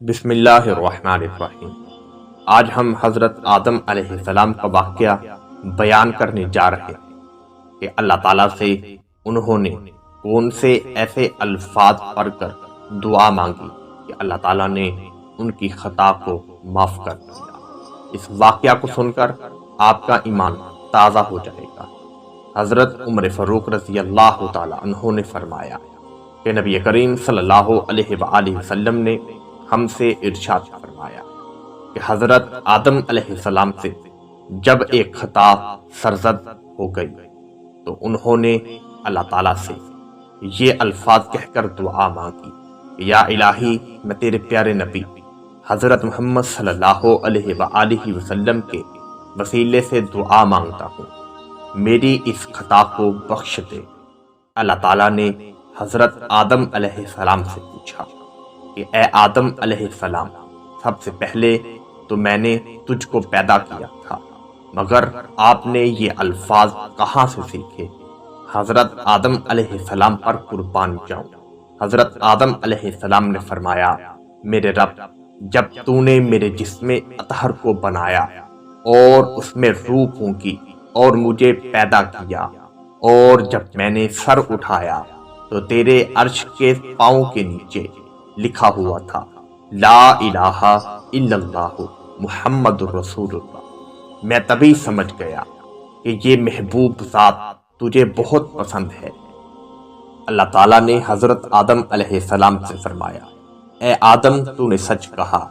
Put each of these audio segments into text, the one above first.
بسم اللہ الرحمن الرحیم۔ آج ہم حضرت آدم علیہ السلام کا واقعہ بیان کرنے جا رہے ہیں کہ اللہ تعالیٰ سے انہوں نے کون سے ایسے الفاظ پڑھ کر دعا مانگی کہ اللہ تعالیٰ نے ان کی خطا کو معاف کر دیا۔ اس واقعہ کو سن کر آپ کا ایمان تازہ ہو جائے گا۔ حضرت عمر فاروق رضی اللہ تعالیٰ عنہ نے فرمایا کہ نبی کریم صلی اللہ علیہ وآلہ وسلم نے ہم سے ارشاد فرمایا کہ حضرت آدم علیہ السلام سے جب ایک خطا سرزد ہو گئی تو انہوں نے اللہ تعالیٰ سے یہ الفاظ کہہ کر دعا مانگی کہ یا الہی، میں تیرے پیارے نبی حضرت محمد صلی اللہ علیہ وآلہ وسلم کے وسیلے سے دعا مانگتا ہوں، میری اس خطا کو بخش دے۔ اللہ تعالیٰ نے حضرت آدم علیہ السلام سے پوچھا کہ اے آدم علیہ السلام، سب سے پہلے تو میں نے تجھ کو پیدا کیا تھا، مگر آپ نے یہ الفاظ کہاں سے سیکھے؟ حضرت آدم علیہ السلام پر قربان جاؤں۔ حضرت آدم علیہ السلام نے فرمایا، میرے رب، جب تو نے میرے جسم اطہر کو بنایا اور اس میں روح پھونکی اور مجھے پیدا کیا، اور جب میں نے سر اٹھایا تو تیرے عرش کے پاؤں کے نیچے لکھا ہوا تھا لا الہ الا اللہ محمد الرسول اللہ۔ میں تبھی سمجھ گیا کہ یہ محبوب ذات تجھے بہت پسند ہے۔ اللہ تعالیٰ نے حضرت آدم علیہ السلام سے فرمایا، اے آدم، تو نے سچ کہا،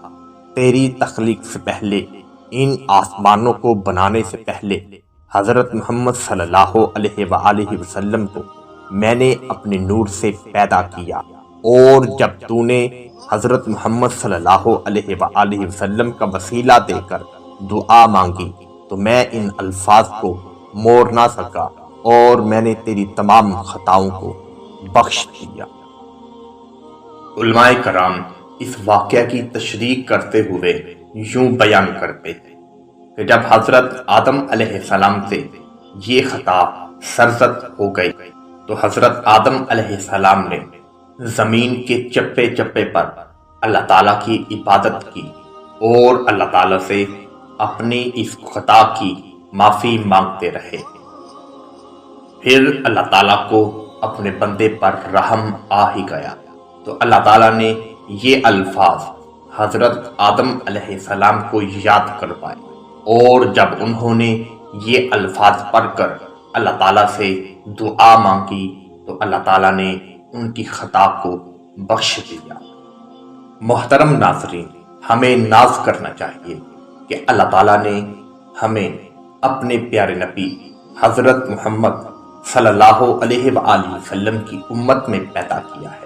تیری تخلیق سے پہلے، ان آسمانوں کو بنانے سے پہلے حضرت محمد صلی اللہ علیہ وآلہ وسلم کو میں نے اپنے نور سے پیدا کیا، اور جب تو نے حضرت محمد صلی اللہ علیہ وآلہ وسلم کا وسیلہ دے کر دعا مانگی تو میں ان الفاظ کو موڑ نہ سکا، اور میں نے تیری تمام خطاؤں کو بخش دیا۔ علماء کرام اس واقعہ کی تشریح کرتے ہوئے یوں بیان کرتے ہیں کہ جب حضرت آدم علیہ السلام سے یہ خطا سرزد ہو گئی تو حضرت آدم علیہ السلام نے زمین کے چپے چپے پر اللہ تعالیٰ کی عبادت کی اور اللہ تعالیٰ سے اپنی اس خطا کی معافی مانگتے رہے۔ پھر اللہ تعالیٰ کو اپنے بندے پر رحم آ ہی گیا تو اللہ تعالیٰ نے یہ الفاظ حضرت آدم علیہ السلام کو یاد کروائے، اور جب انہوں نے یہ الفاظ پڑھ کر اللہ تعالیٰ سے دعا مانگی تو اللہ تعالیٰ نے ان کی خطا کو بخش دیا۔ محترم ناظرین، ہمیں ناز کرنا چاہیے کہ اللہ تعالیٰ نے ہمیں اپنے پیارے نبی حضرت محمد صلی اللہ علیہ وآلہ وسلم کی امت میں پیدا کیا ہے۔